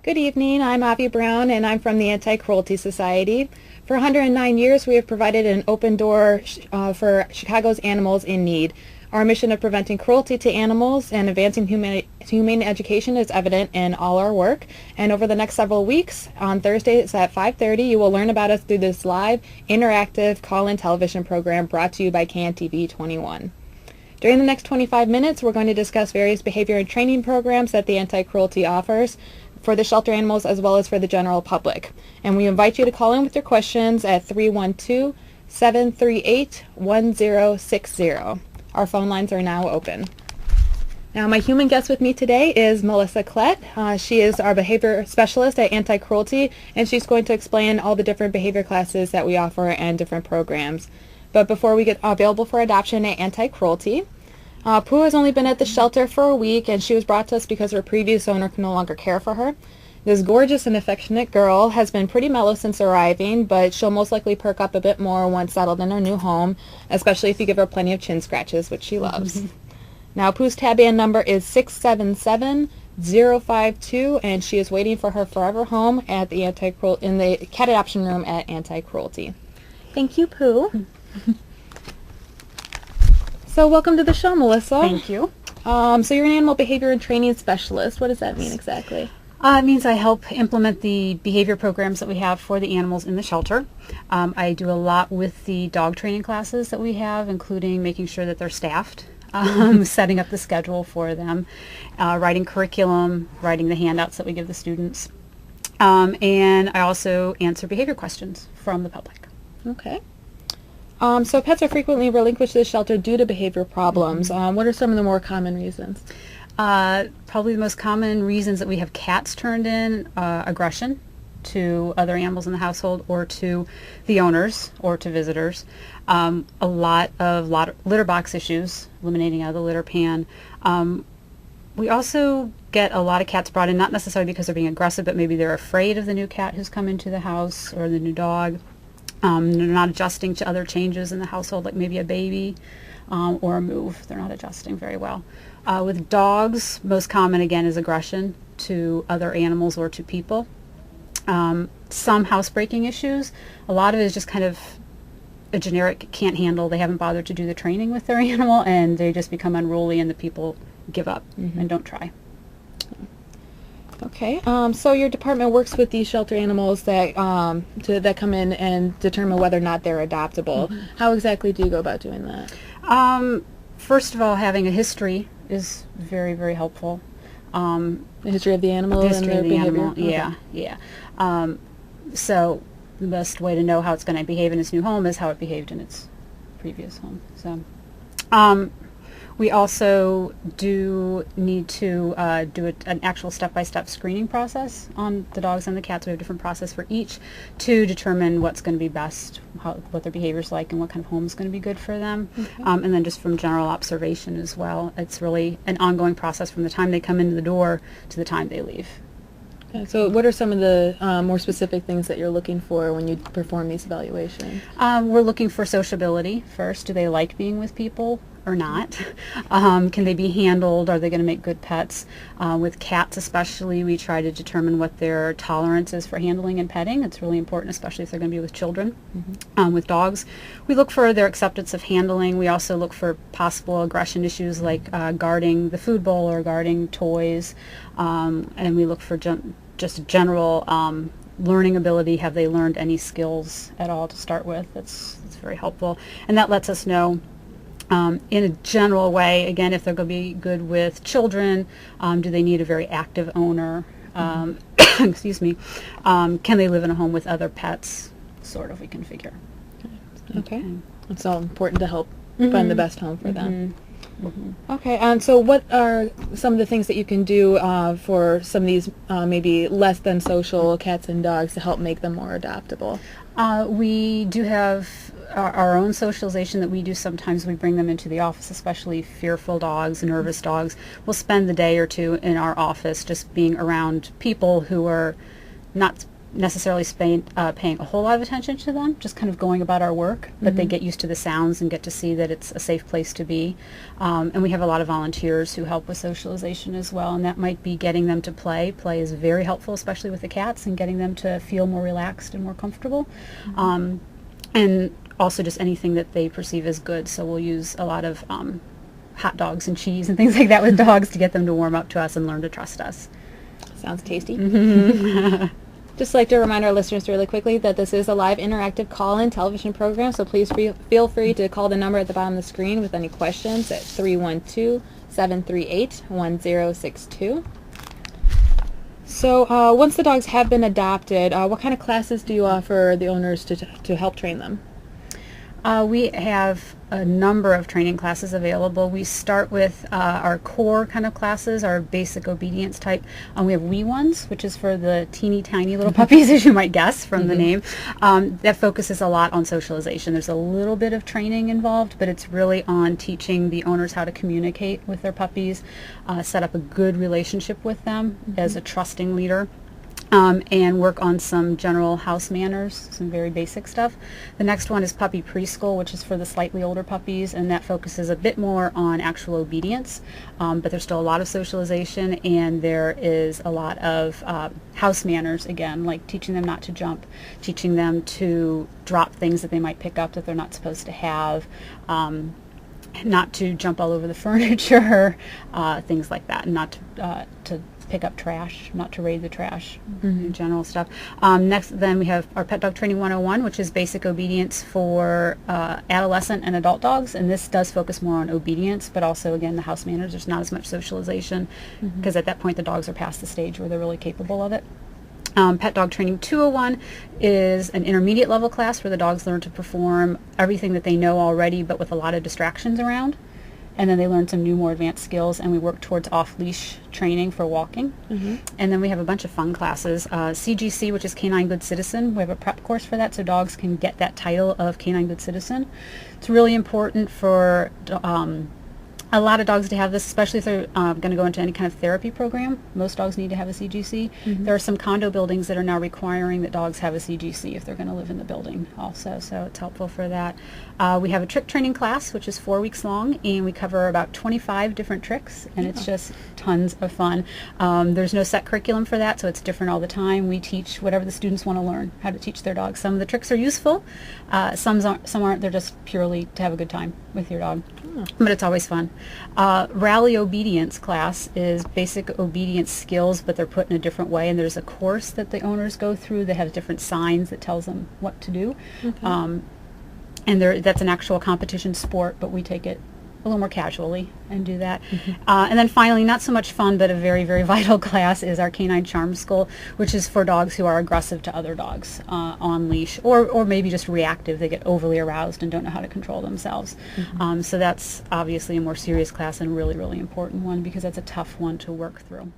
Good evening, I'm Avi Brown and I'm from the Anti-Cruelty Society. For 109 years we have provided an open door for Chicago's animals in need. Our mission of preventing cruelty to animals and advancing humane education is evident in all our work. And over the next several weeks, on Thursdays at 5:30, you will learn about us through this live, interactive call-in television program brought to you by TV21. During the next 25 minutes, we're going to discuss various behavior and training programs that the Anti-Cruelty offers for the shelter animals as well as for the general public. And we invite you to call in with your questions at 312-738-1060. Our phone lines are now open. Now, my human guest with me today is Melissa Klett. She is our behavior specialist at Anti-Cruelty, and she's going to explain all the different behavior classes that we offer and different programs. But before we get available for adoption at Anti-Cruelty, Pooh has only been at the shelter for a week, and she was brought to us because her previous owner could no longer care for her. This gorgeous and affectionate girl has been pretty mellow since arriving, but she'll most likely perk up a bit more once settled in her new home, especially if you give her plenty of chin scratches, which she loves. Now, Pooh's tab-in number is 677-052, and she is waiting for her forever home at the in the cat adoption room at Anti-Cruelty. Thank you, Pooh. So welcome to the show, Melissa. Thank you. So you're an animal behavior and training specialist. What does that mean exactly? It means I help implement the behavior programs that we have for the animals in the shelter. I do a lot with the dog training classes that we have, including making sure that they're staffed, setting up the schedule for them, writing curriculum, writing the handouts that we give the students. And I also answer behavior questions from the public. Okay. So pets are frequently relinquished to the shelter due to behavior problems. What are some of the more common reasons? Probably the most common reasons that we have cats turned in, aggression to other animals in the household or to the owners or to visitors. A lot of litter box issues, eliminating out of the litter pan. We also get a lot of cats brought in, not necessarily because they're being aggressive, but maybe they're afraid of the new cat who's come into the house or the new dog. They're not adjusting to other changes in the household, like maybe a baby or a move. They're not adjusting very well. With dogs, most common, again, is aggression to other animals or to people. Some housebreaking issues. A lot of it is just kind of a generic can't handle. They haven't bothered to do the training with their animal, and they just become unruly, and the people give up and don't try. Okay, so your department works with these shelter animals that that come in and determine whether or not they're adoptable. How exactly do you go about doing that? First of all, having a history is very, very helpful. The history of the animal and their behavior? Yeah, yeah. So the best way to know how it's going to behave in its new home is how it behaved in its previous home. So, we also do need to do an actual step-by-step screening process on the dogs and the cats. We have a different process for each to determine what's going to be best, what their behavior's like, and what kind of home is going to be good for them. Okay. And then just from general observation as well. It's really an ongoing process from the time they come into the door to the time they leave. Okay, so what are some of the more specific things that you're looking for when you perform these evaluations? We're looking for sociability first. Do they like being with people or not? Can they be handled? Are they going to make good pets? With cats especially, we try to determine what their tolerance is for handling and petting. It's really important, especially if they're going to be with children. With dogs, we look for their acceptance of handling. We also look for possible aggression issues like guarding the food bowl or guarding toys. And we look for just general learning ability. Have they learned any skills at all to start with? That's very helpful. And that lets us know in a general way, again, if they're going to be good with children, do they need a very active owner? Excuse me. Can they live in a home with other pets? Sort of, we can figure. Okay. It's all important to help find the best home for them. Okay, and so what are some of the things that you can do for some of these maybe less than social cats and dogs to help make them more adoptable? We do have our own socialization that we do. Sometimes we bring them into the office, especially fearful dogs, nervous dogs. We'll spend the day or two in our office just being around people who are not necessarily paying a whole lot of attention to them, just kind of going about our work, but they get used to the sounds and get to see that it's a safe place to be. And we have a lot of volunteers who help with socialization as well, and that might be getting them to play. Play is very helpful, especially with the cats, and getting them to feel more relaxed and more comfortable. And also just anything that they perceive as good. So we'll use a lot of hot dogs and cheese and things like that with dogs to get them to warm up to us and learn to trust us. Sounds tasty. Just like to remind our listeners really quickly that this is a live interactive call-in television program, so please feel free to call the number at the bottom of the screen with any questions at 312-738-1062. So once the dogs have been adopted, what kind of classes do you offer the owners to help train them? We have a number of training classes available. We start with our core kind of classes, our basic obedience type. We have wee ones, which is for the teeny tiny little puppies, as you might guess from the name. That focuses a lot on socialization. There's a little bit of training involved, but it's really on teaching the owners how to communicate with their puppies, set up a good relationship with them as a trusting leader. And work on some general house manners, some very basic stuff. The next one is puppy preschool, which is for the slightly older puppies, and that focuses a bit more on actual obedience, but there's still a lot of socialization, and there is a lot of house manners, again, like teaching them not to jump, teaching them to drop things that they might pick up that they're not supposed to have, not to jump all over the furniture, things like that, and not to pick up trash, not to raid the trash, general stuff. Next, then we have our Pet Dog Training 101, which is basic obedience for adolescent and adult dogs, and this does focus more on obedience, but also, again, the house manners. There's not as much socialization, because at that point the dogs are past the stage where they're really capable of it. Pet Dog Training 201 is an intermediate level class where the dogs learn to perform everything that they know already, but with a lot of distractions around. And then they learn some new, more advanced skills, and we work towards off-leash training for walking. And then we have a bunch of fun classes. CGC, which is Canine Good Citizen. We have a prep course for that, so dogs can get that title of Canine Good Citizen. It's really important for a lot of dogs to have this, especially if they're going to go into any kind of therapy program. Most dogs need to have a CGC. There are some condo buildings that are now requiring that dogs have a CGC if they're going to live in the building also, so it's helpful for that. We have a trick training class, which is 4 weeks long, and we cover about 25 different tricks, and it's just tons of fun. There's no set curriculum for that, so it's different all the time. We teach whatever the students want to learn, how to teach their dogs. Some of the tricks are useful, some aren't. They're just purely to have a good time with your dog. But it's always fun. Rally obedience class is basic obedience skills, but they're put in a different way, and there's a course that the owners go through that has different signs that tells them what to do. And that's an actual competition sport, but we take it a little more casually and do that. And then finally, not so much fun, but a very, very vital class is our Canine Charm School, which is for dogs who are aggressive to other dogs on leash, or maybe just reactive. They get overly aroused and don't know how to control themselves. So that's obviously a more serious class and really, really important one, because that's a tough one to work through.